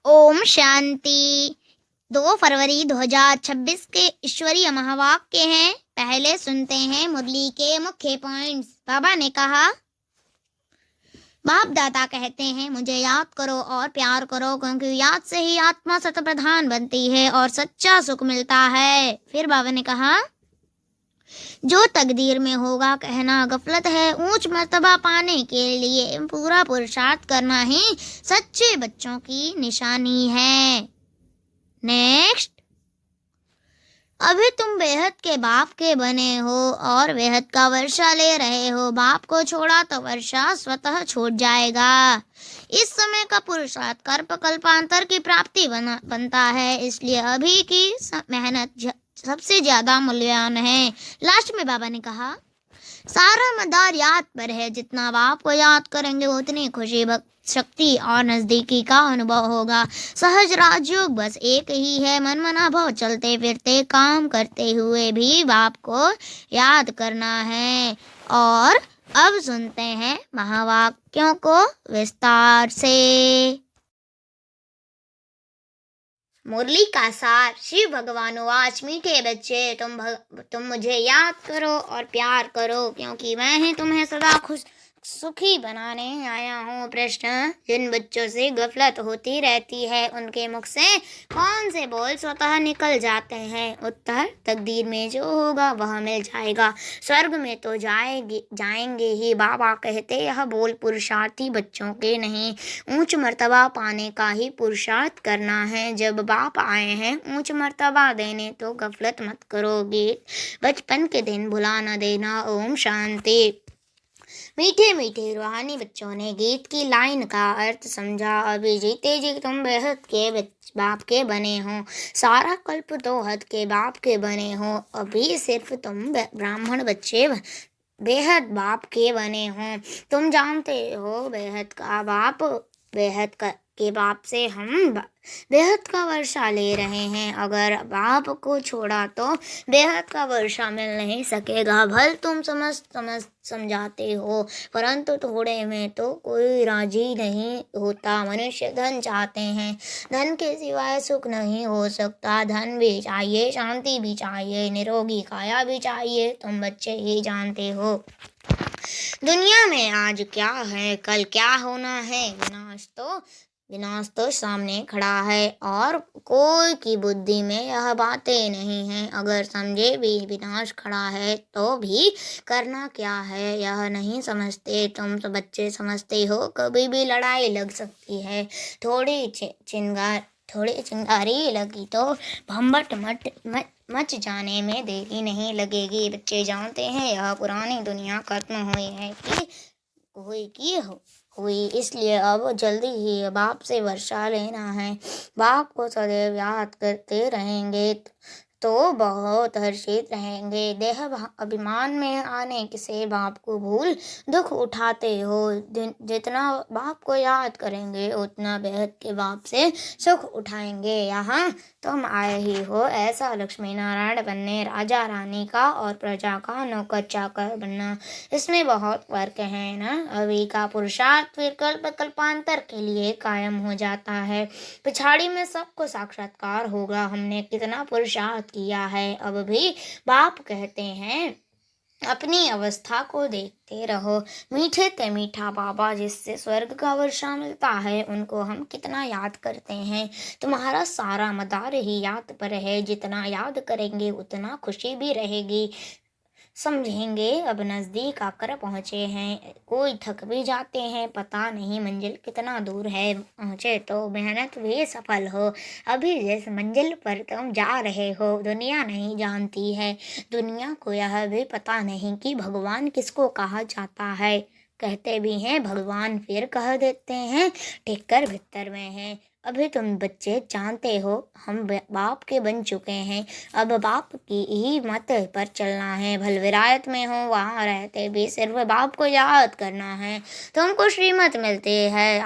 ओम शांति। 2 फरवरी 2026 के ईश्वरीय महावाक्य हैं। पहले सुनते हैं मुरली के मुख्य पॉइंट्स। बाबा ने कहा, बाप दादा कहते हैं मुझे याद करो और प्यार करो, क्योंकि याद से ही आत्मा सत प्रधान बनती है और सच्चा सुख मिलता है। फिर बाबा ने कहा, जो तकदीर में होगा कहना गफलत है। ऊंच मर्तबा पाने के लिए पूरा पुरुषार्थ करना ही सच्चे बच्चों की निशानी है। नेक्स्ट, अभी तुम बेहद के बाप के बने हो और बेहद का वर्षा ले रहे हो। बाप को छोड़ा तो वर्षा स्वतः छूट जाएगा। इस समय का पुरुषार्थ कर्प कल्पांतर की प्राप्ति बनता है, इसलिए अभी की मेहनत सबसे ज्यादा मूल्यवान है। लास्ट में बाबा ने कहा, सारा मदार याद पर है। जितना बाप को याद करेंगे उतनी खुशी, शक्ति और नजदीकी का अनुभव होगा। सहज राजयोग बस एक ही है, मन मना भाव चलते फिरते काम करते हुए भी बाप को याद करना है। और अब सुनते हैं महावाक्यों को विस्तार से। मुरली का सार। शिव भगवान वाच, मीठे बच्चे तुम मुझे याद करो और प्यार करो, क्योंकि मैं ही तुम्हें सदा सुखी बनाने आया हूँ। प्रश्न, जिन बच्चों से गफलत होती रहती है उनके मुख से कौन से बोल स्वतः निकल जाते हैं? उत्तर, तकदीर में जो होगा वह मिल जाएगा। स्वर्ग में तो जाएंगे ही। बाबा कहते यह बोल पुरुषार्थी बच्चों के नहीं, ऊंच मर्तबा पाने का ही पुरुषार्थ करना है। जब बाप आए हैं ऊंच मर्तबा देने तो गफलत मत करोगे। बचपन के दिन भुला न देना। ओम शांति। मीठे मीठे रूहानी बच्चों ने गीत की लाइन का अर्थ समझा। अभी जीते जी तुम बेहद के बाप के बने हो, सारा कल्प तो हद के बाप के बने हो। अभी सिर्फ तुम ब्राह्मण बच्चे बेहद बाप के बने हो। तुम जानते हो बेहद का बाप, के बाप से हम बेहद का वर्षा ले रहे हैं। अगर बाप को छोड़ा तो बेहद का वर्षा मिल नहीं सकेगा। भल तुम समझाते हो, परंतु थोड़े में तो कोई राजी नहीं होता। मनुष्य धन चाहते हैं, धन के सिवाय सुख नहीं हो सकता। धन भी चाहिए, शांति भी चाहिए, निरोगी काया भी चाहिए। तुम बच्चे ही जानते हो दुनिया में आज क्या है, कल क्या होना है। विनाश तो सामने खड़ा है और कोई की बुद्धि में यह बातें नहीं है। अगर समझे भी विनाश खड़ा है तो भी करना क्या है यह नहीं समझते। तुम तो बच्चे समझते हो कभी भी लड़ाई लग सकती है। थोड़ी चिंगारी लगी तो भम्बट मच जाने में देरी नहीं लगेगी। बच्चे जानते हैं यह पुरानी दुनिया खत्म हुई है हुई, इसलिए अब जल्दी ही बाप से वर्षा लेना है। बाप को सदैव याद करते रहेंगे तो बहुत हर्षित रहेंगे। देह अभिमान में आने से बाप को भूल दुख उठाते हो। जितना बाप को याद करेंगे उतना बेहद के बाप से सुख उठाएंगे। यहाँ तुम आए ही हो ऐसा लक्ष्मी नारायण बनने, राजा रानी का और प्रजा का नौकर चाकर बनना, इसमें बहुत फर्क है ना। अभी का पुरुषार्थ फिर कल्पांतर के लिए कायम हो जाता है। पिछाड़ी में सबको साक्षात्कार होगा। हमने कितना पुरुषार्थ किया है। अब भी बाप कहते हैं अपनी अवस्था को देखते रहो। मीठे ते मीठा बाबा जिससे स्वर्ग का वर्षा मिलता है उनको हम कितना याद करते हैं। तुम्हारा सारा मदार ही याद पर है। जितना याद करेंगे उतना खुशी भी रहेगी। समझेंगे अब नज़दीक आकर पहुँचे हैं। कोई थक भी जाते हैं, पता नहीं मंजिल कितना दूर है। पहुँचे तो मेहनत भी सफल हो। अभी जिस मंजिल पर तुम जा रहे हो दुनिया नहीं जानती है। दुनिया को यह भी पता नहीं कि भगवान किसको कहा जाता है। कहते भी हैं भगवान, फिर कह देते हैं टिक्कर भीतर में है। अभी तुम बच्चे जानते हो हम बाप के बन चुके हैं। अब बाप की ही मत पर चलना है। भल विरायत में हो वहाँ रहते भी सिर्फ बाप को याद करना है। तुमको श्रीमत मिलती है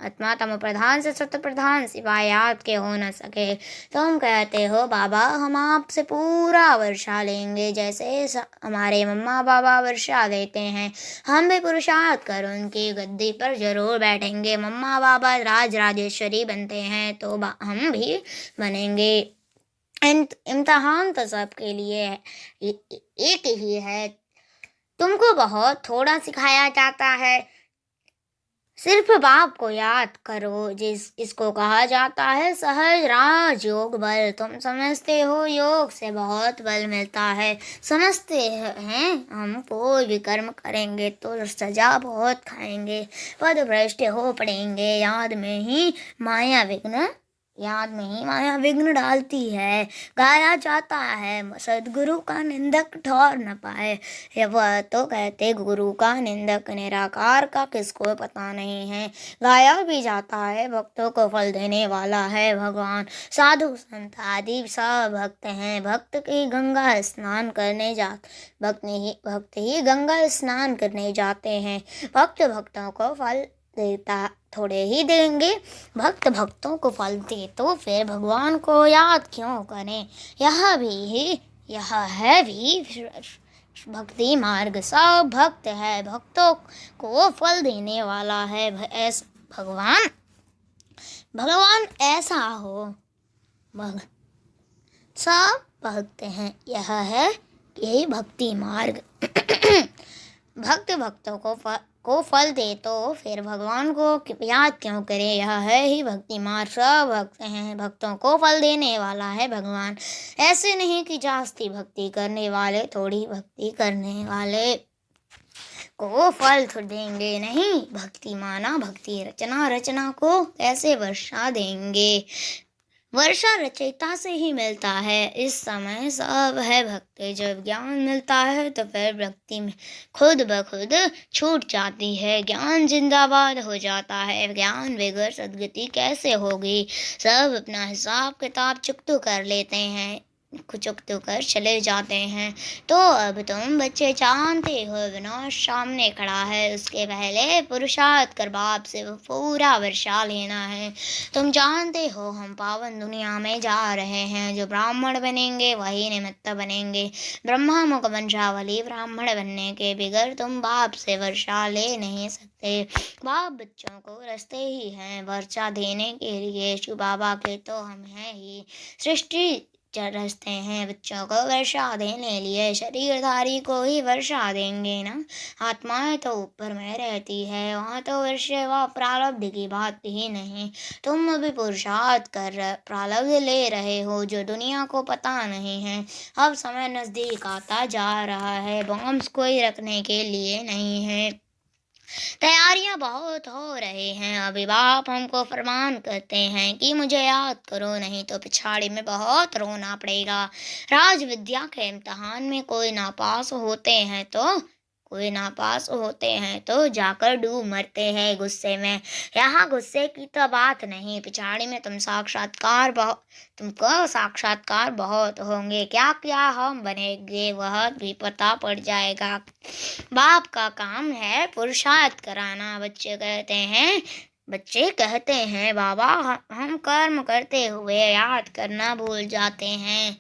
आत्मा तम प्रधान से सत प्रधान, सिवाय याद के हो न सके। तुम कहते हो बाबा हम आपसे पूरा वर्षा लेंगे, जैसे हमारे मम्मा बाबा वर्षा देते हैं। हम भी पुरुषार्थ कर उनकी गद्दी पर जरूर बैठेंगे। मम्मा बाबा राज राजेश्वरी बनते हैं तो हम भी बनेंगे। इम्तिहान तो सबके लिए है, एक ही है। तुमको बहुत थोड़ा सिखाया जाता है, सिर्फ बाप को याद करो। इसको कहा जाता है सहज राज योग बल। तुम समझते हो योग से बहुत बल मिलता है, समझते हैं हम कोई भी कर्म करेंगे तो सजा बहुत खाएंगे, पद भ्रष्ट हो पड़ेंगे। याद में ही माया विघ्न डालती है। गाया जाता है सदगुरु का निंदक ठौर न पाए। वह तो कहते गुरु का निंदक निराकार का किसको पता नहीं है। गाया भी जाता है भक्तों को फल देने वाला है भगवान। साधु संत आदि सब भक्त हैं। भक्त ही गंगा स्नान करने जाते हैं। भक्त भक्तों को फल देता थोड़े ही देंगे। भक्त भक्तों को फल दे तो फिर भगवान को याद क्यों करें। यह है भी भक्ति मार्ग। सब भक्त है, भक्तों को फल देने वाला है भगवान ऐसा हो। सब भक्त हैं, यही भक्ति मार्ग। भक्त भक्तों को फल दे तो फिर भगवान को याद क्यों करें। यह है ही भक्ति मार्ग। सब भक्त हैं, भक्तों को फल देने वाला है भगवान। ऐसे नहीं कि जास्ती भक्ति करने वाले थोड़ी भक्ति करने वाले को फल देंगे नहीं। भक्ति माना भक्ति रचना, रचना को कैसे वर्षा देंगे। वर्षा रचयिता से ही मिलता है। इस समय सब है भक्त। जब ज्ञान मिलता है तो फिर भक्ति में खुद ब खुद छूट जाती है। ज्ञान जिंदाबाद हो जाता है। ज्ञान बगैर सद्गति कैसे होगी। सब अपना हिसाब किताब चुकतू कर लेते हैं, चुकतू कर चले जाते हैं। तो अब तुम बच्चे जानते हो विनाश सामने खड़ा है, उसके पहले पुरुषार्थ कर बाप से पूरा वर्षा लेना है। तुम जानते हो हम पावन दुनिया में जा रहे हैं। जो ब्राह्मण बनेंगे वही निमित्त बनेंगे। ब्रह्मा मुख वंशावली ब्राह्मण बनने के बगैर तुम बाप से वर्षा ले नहीं सकते। बाप बच्चों को रस्ते ही हैं वर्षा देने के लिए। शिव बाबा के तो हम हैं ही सृष्टि रस्ते हैं बच्चों को वर्षा देने लिए। शरीरधारी को ही वर्षा देंगे ना। आत्माएं तो ऊपर में रहती है, वहाँ तो वर्षा व प्रारब्ध की बात ही नहीं। तुम अभी पुरुषार्थ कर प्रारब्ध ले रहे हो जो दुनिया को पता नहीं है। अब समय नजदीक आता जा रहा है, बॉम्ब्स कोई रखने के लिए नहीं है। तैयारियां बहुत हो रही हैं। अभी बाप हमको फरमान करते हैं कि मुझे याद करो, नहीं तो पिछाड़ी में बहुत रोना पड़ेगा। राज विद्या के इम्तिहान में कोई नापास होते हैं तो जाकर डूब मरते हैं गुस्से में। यहाँ गुस्से की तो बात नहीं, पिछाड़ी में तुमको साक्षात्कार बहुत होंगे। क्या क्या हम बनेंगे वह भी पता पड़ जाएगा। बाप का काम है पुरुषार्थ कराना। बच्चे कहते हैं बाबा हम कर्म करते हुए याद करना भूल जाते हैं।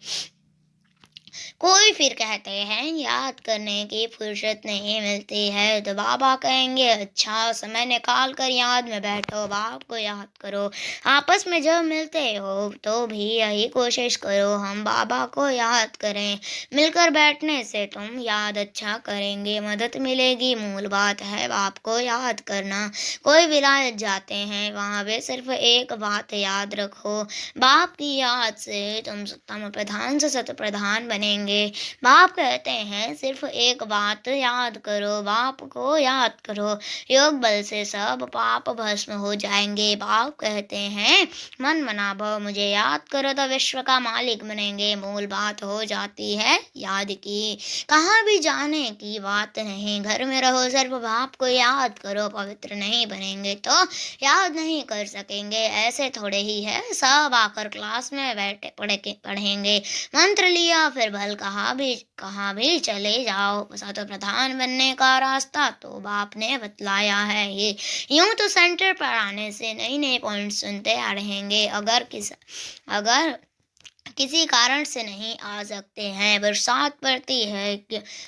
कोई फिर कहते हैं याद करने की फुर्सत नहीं मिलती है, तो बाबा कहेंगे अच्छा समय निकाल कर याद में बैठो, बाप को याद करो। आपस में जब मिलते हो तो भी यही कोशिश करो हम बाबा को याद करें। मिलकर बैठने से तुम याद अच्छा करेंगे, मदद मिलेगी। मूल बात है बाप को याद करना। कोई विलायत जाते हैं वहाँ भी सिर्फ एक बात याद रखो, बाप की याद से तुम सत्तम प्रधान से सत प्रधान बनेंगे। बाप कहते हैं सिर्फ एक बात याद करो, बाप को याद करो, योग बल से सब पाप भस्म हो जाएंगे। बाप कहते हैं मन मना भव, मुझे याद करो तो विश्व का मालिक बनेंगे। मूल बात हो जाती है याद की, कहाँ भी जाने की बात नहीं। घर में रहो सिर्फ बाप को याद करो, पवित्र नहीं बनेंगे तो याद नहीं कर सकेंगे। ऐसे थोड़े ही है, सब आकर क्लास में बैठे पढ़ेंगे, मंत्र लिया फिर भल कहाँ भी चले जाओ। तो प्रधान बनने का रास्ता तो बाप ने बतलाया है। ये यूं तो सेंटर पर आने से नए नए पॉइंट सुनते आ रहेंगे। अगर किसी कारण से नहीं आ सकते हैं, बरसात पड़ती है,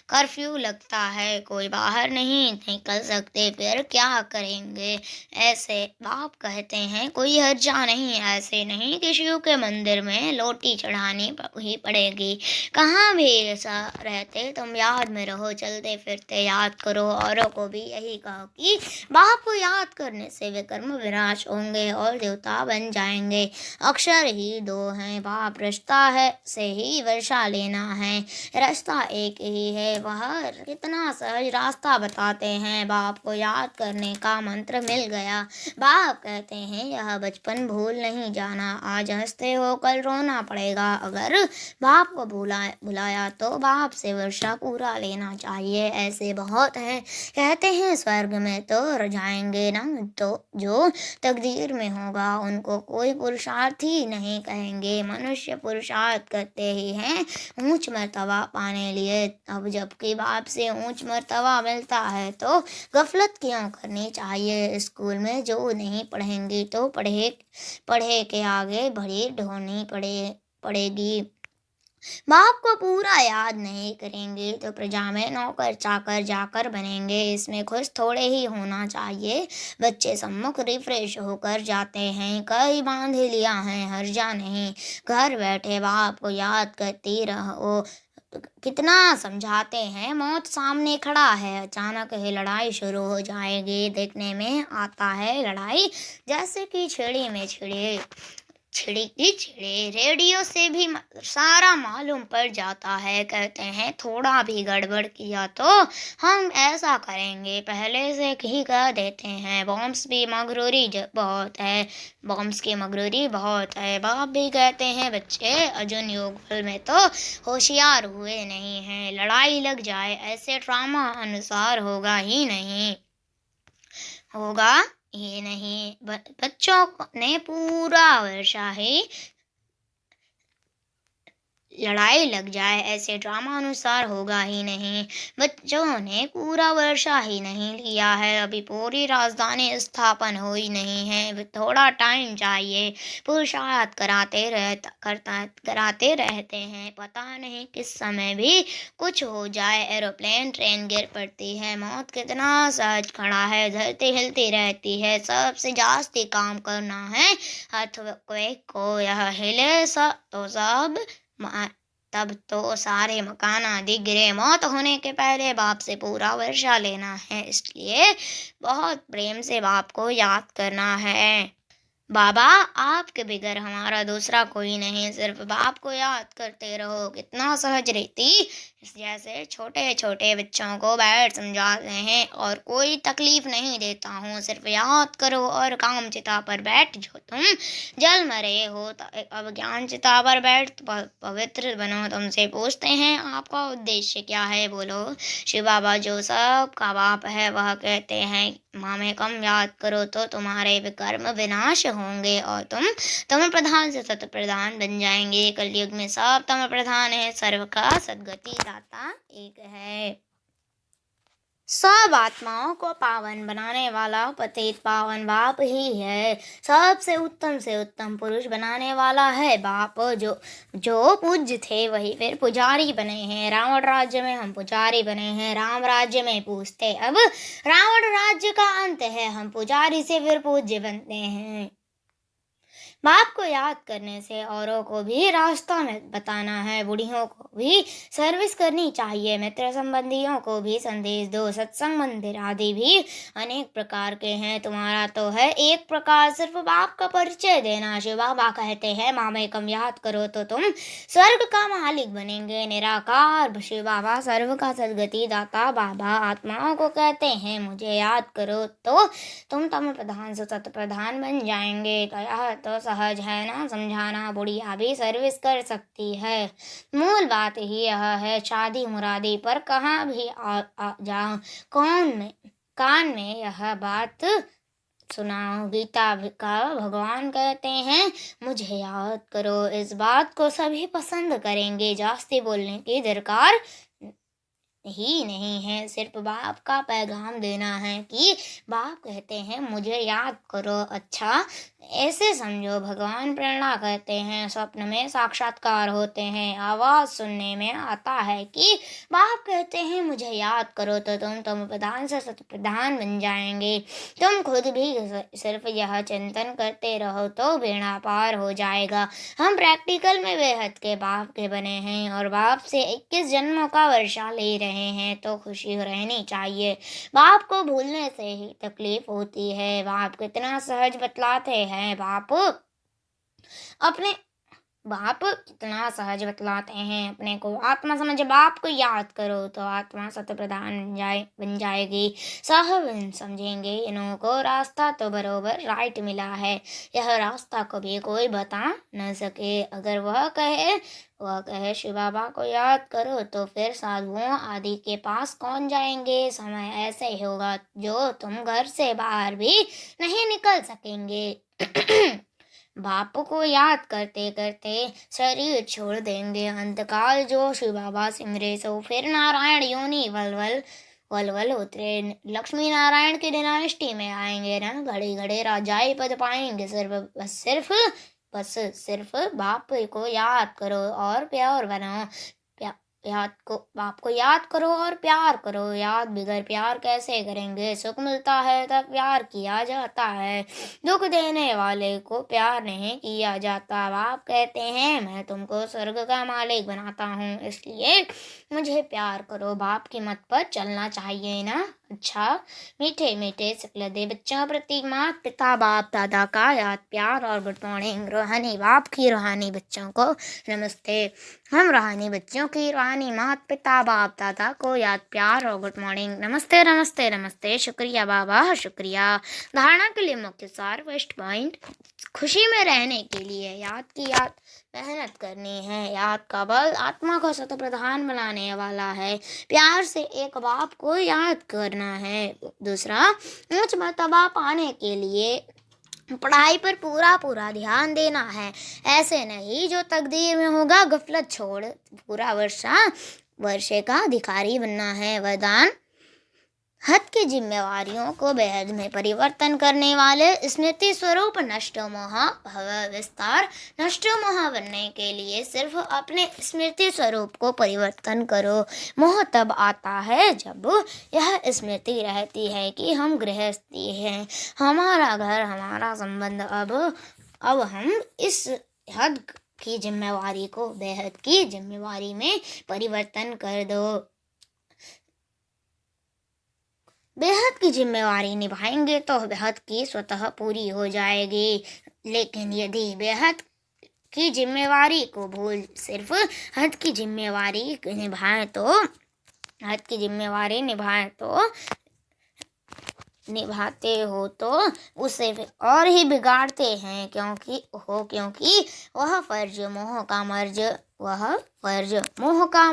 कर्फ्यू लगता है, कोई बाहर नहीं निकल सकते, फिर क्या करेंगे? ऐसे बाप कहते हैं कोई हर्जा नहीं, ऐसे नहीं कि शिव के मंदिर में लोटी चढ़ानी ही पड़ेगी। कहाँ भी ऐसा रहते तुम याद में रहो, चलते फिरते याद करो। औरों को भी यही कहो कि बाप को याद करने से वे कर्म विनाश होंगे और देवता बन जाएंगे। अक्षर ही दो हैं, बाप रिश्ता है से ही वर्षा लेना है, रास्ता एक ही है, वह कितना सहज रास्ता बताते हैं। बाप को याद करने का मंत्र मिल गया। बाप कहते हैं यह बचपन भूल नहीं जाना, आज हंसते हो कल रोना पड़ेगा। अगर बाप को बुलाया तो बाप से वर्षा पूरा लेना चाहिए। ऐसे बहुत हैं, कहते हैं स्वर्ग में तो जाएंगे ना, तो जो तकदीर में होगा उनको कोई पुरुषार्थ ही नहीं कहेंगे। मनुष्य पुरुषार्थ करते ही हैं ऊंच मर्तबा पाने लिए। अब जबकि बाप से ऊंच मर्तबा मिलता है तो गफलत क्यों करनी चाहिए? स्कूल में जो नहीं पढ़ेंगी तो पढ़े के आगे भरी ढोनी पड़ेगी। बाप को पूरा याद नहीं करेंगे तो प्रजा में नौकर चाकर जाकर बनेंगे। इसमें खुश थोड़े ही होना चाहिए। बच्चे सम्मुख रिफ्रेश होकर जाते हैं, कई बांध लिया है, हर्जा नहीं, घर बैठे बाप को याद करती रहो। कितना समझाते हैं, मौत सामने खड़ा है, अचानक ही लड़ाई शुरू हो जाएगी। देखने में आता है लड़ाई जैसे कि छिड़ी में छिड़ी की छिड़ी। रेडियो से भी सारा मालूम पड़ जाता है। कहते हैं थोड़ा भी गड़बड़ किया तो हम ऐसा करेंगे, पहले से ही कह देते हैं। बॉम्ब्स की मगरूरी बहुत है। बाप भी कहते हैं बच्चे अर्जुन योगबल में तो होशियार हुए नहीं हैं, लड़ाई लग जाए ऐसे ड्रामा अनुसार होगा ही नहीं। बच्चों ने पूरा वर्षा ही लड़ाई लग जाए ऐसे ड्रामा अनुसार होगा ही नहीं। बच्चों ने पूरा वर्षा ही नहीं लिया है, अभी पूरी राजधानी स्थापन हुई नहीं है, थोड़ा टाइम चाहिए। पुरुषार्थ कराते रहते हैं, पता नहीं किस समय भी कुछ हो जाए। एरोप्लेन ट्रेन गिर पड़ती है, मौत कितना सहज खड़ा है, धरती हिलती रहती है। सबसे जास्ती काम करना है अर्थक्वेक को, यह हिले तो सब तब तो सारे मकान आदि गिरे। मौत होने के पहले बाप से पूरा वर्षा लेना है, इसलिए बहुत प्रेम से बाप को याद करना है। बाबा आपके बगैर हमारा दूसरा कोई नहीं, सिर्फ बाप को याद करते रहो। कितना सहज रीति, जैसे छोटे छोटे बच्चों को बैठ समझाते हैं और कोई तकलीफ नहीं देता हूँ। सिर्फ याद करो और काम चिता पर बैठ, जो तुम जल मरे हो अब ज्ञान चिता पर बैठ पवित्र बनो। तुमसे पूछते हैं आपका उद्देश्य क्या है, बोलो। शिव बाबा जो सबका बाप है वह कहते हैं मामे कम याद करो तो तुम्हारे विकर्म विनाश होंगे और तुम प्रधान से सत प्रधान बन जाएंगे। कलयुग में सब तम प्रधान है, सर्व का सदगति दाता एक है। सब आत्माओं को पावन बनाने वाला पतित पावन बाप ही है। सबसे उत्तम से उत्तम पुरुष बनाने वाला है बाप। जो पूज्य थे वही फिर पुजारी बने हैं। रावण राज्य में हम पुजारी बने हैं, राम राज्य में पूजते। अब रावण राज्य का अंत है, हम पुजारी से फिर पूज्य बनते हैं। बाप को याद करने से औरों को भी रास्ता में बताना है, बूढ़ियों को भी सर्विस करनी चाहिए, मित्र संबंधियों को भी संदेश दो। सत्संग मंदिर आदि भी अनेक प्रकार के हैं, तुम्हारा तो है एक प्रकार, सिर्फ बाप का परिचय देना। शिव बाबा कहते हैं मामे कम याद करो तो तुम स्वर्ग का मालिक बनेंगे। निराकार शिव बाबा सर्व का सदगति दाता बाबा आत्माओं को कहते हैं मुझे याद करो तो तुम तम प्रधान से सत प्रधान बन जाएंगे। कहा तो सहज है ना समझाना, बुढ़िया भी सर्विस कर सकती है। मूल बात ही यह है, शादी मुरादी पर कहाँ भी आ जाओ कान में यह बात सुनाओ। गीता का भगवान कहते हैं मुझे याद करो। इस बात को सभी पसंद करेंगे, जास्ती बोलने की दरकार ही नहीं है, सिर्फ बाप का पैगाम देना है कि बाप कहते हैं मुझे याद करो। अच्छा ऐसे समझो भगवान प्रेरणा करते हैं, स्वप्न में साक्षात्कार होते हैं, आवाज सुनने में आता है कि बाप कहते हैं मुझे याद करो तो तुम प्रधान से शत प्रधान बन जाएंगे। तुम खुद भी सिर्फ यह चिंतन करते रहो तो बेड़ा पार हो जाएगा। हम प्रैक्टिकल में बेहद के बाप के बने हैं और बाप से 21 जन्मों का वर्षा ले रहे हैं, तो खुशी रहनी चाहिए। बाप को भूलने से ही तकलीफ होती है। बाप कितना सहज बतलाते हैं। अपने बाप कितना सहज बतलाते हैं, अपने को आत्मा समझ बाप को याद करो तो आत्मा सत प्रधान बन जाएगी। साहब समझेंगे इन्हों को रास्ता तो बरोबर राइट मिला है, यह रास्ता कभी कोई बता न सके। अगर वह कहे शिव बाबा को याद करो तो फिर साधुओं आदि के पास कौन जाएंगे। समय ऐसे ही होगा जो तुम घर से बाहर भी नहीं निकल सकेंगे। बाप को याद करते करते शरीर छोड़ देंगे। अंतकाल जो शिव बाबा सिमरे सो फिर नारायण योनि वलवल उतरे। लक्ष्मी नारायण की डिनाइस्टी में आएंगे ना, घड़े घड़े राजाई पद पाएंगे। सिर्फ बाप को याद करो और प्यार बनो। बाप को याद करो और प्यार करो। याद बिगर प्यार कैसे करेंगे। सुख मिलता है तब प्यार किया जाता है, दुख देने वाले को प्यार नहीं किया जाता। बाप कहते हैं मैं तुमको स्वर्ग का मालिक बनाता हूँ, इसलिए मुझे प्यार करो। बाप की मत पर चलना चाहिए ना। अच्छा मीठे मीठे सकलदे बच्चों प्रति माता पिता बाप दादा का याद प्यार और गुड मॉर्निंग। रूहानी बाप की रूहानी बच्चों को नमस्ते। हम रूहानी बच्चों की रूहानी माता पिता बाप दादा को याद प्यार और गुड मॉर्निंग। नमस्ते नमस्ते नमस्ते। शुक्रिया बाबा शुक्रिया। धारणा के लिए मुख्य सार फर्स्ट पॉइंट, खुशी में रहने के लिए याद की याद मेहनत करनी है। याद का बल आत्मा को सत प्रधान बनाने वाला है। प्यार से एक बाप को याद करना है। दूसरा, उच्च मर्तबा पाने के लिए पढ़ाई पर पूरा ध्यान देना है। ऐसे नहीं जो तकदीर में होगा गफलत छोड़ पूरा वर्षे का अधिकारी बनना है। वरदान, हद की जिम्मेवारियों को बेहद में परिवर्तन करने वाले स्मृति स्वरूप नष्ट मोह भव विस्तार। नष्ट मोह बनने के लिए सिर्फ अपने स्मृति स्वरूप को परिवर्तन करो। मोह तब आता है जब यह स्मृति रहती है कि हम गृहस्थी हैं, हमारा घर हमारा संबंध। अब हम इस हद की जिम्मेवारी को बेहद की जिम्मेवारी में परिवर्तन कर दो। बेहद की जिम्मेवारी निभाएंगे तो बेहद की स्वतः पूरी हो जाएगी। लेकिन यदि बेहद की जिम्मेवारी को भूल सिर्फ हद की जिम्मेवारी निभाएं तो निभाते हो तो उसे और ही बिगाड़ते हैं, क्योंकि वह फर्ज मोह का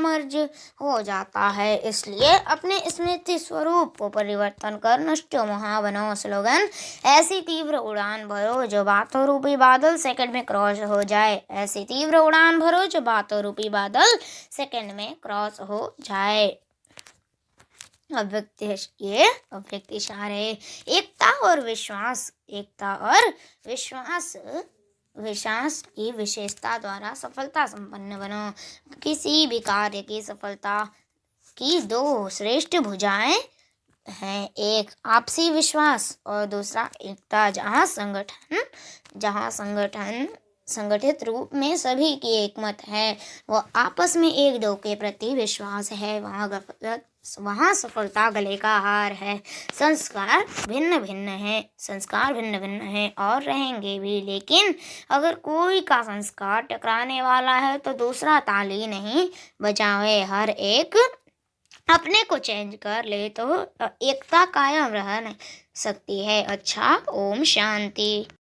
मर्ज हो जाता है। इसलिए अपने स्मृति स्वरूप को परिवर्तन कर नष्ट मोह बनो। स्लोगन, ऐसी तीव्र उड़ान भरो जो बातों रूपी बादल सेकंड में क्रॉस हो जाए। ऐसी तीव्र उड़ान भरो जो बातों रूपी बादल सेकंड में क्रॉस हो जाए। अव्यक्त इशारे, एकता और विश्वास की विशेषता द्वारा सफलता संपन्न बनो। किसी भी कार्य की सफलता की दो श्रेष्ठ भुजाएं हैं, एक आपसी विश्वास और दूसरा एकता। जहाँ संगठित रूप में सभी की एकमत है, वो आपस में एक दो के प्रति विश्वास है, वहाँ सफलता गले का हार है। संस्कार भिन्न भिन्न है और रहेंगे भी, लेकिन अगर कोई का संस्कार टकराने वाला है तो दूसरा ताली नहीं बजावे। हर एक अपने को चेंज कर ले तो एकता कायम रह सकती है। अच्छा, ओम शांति।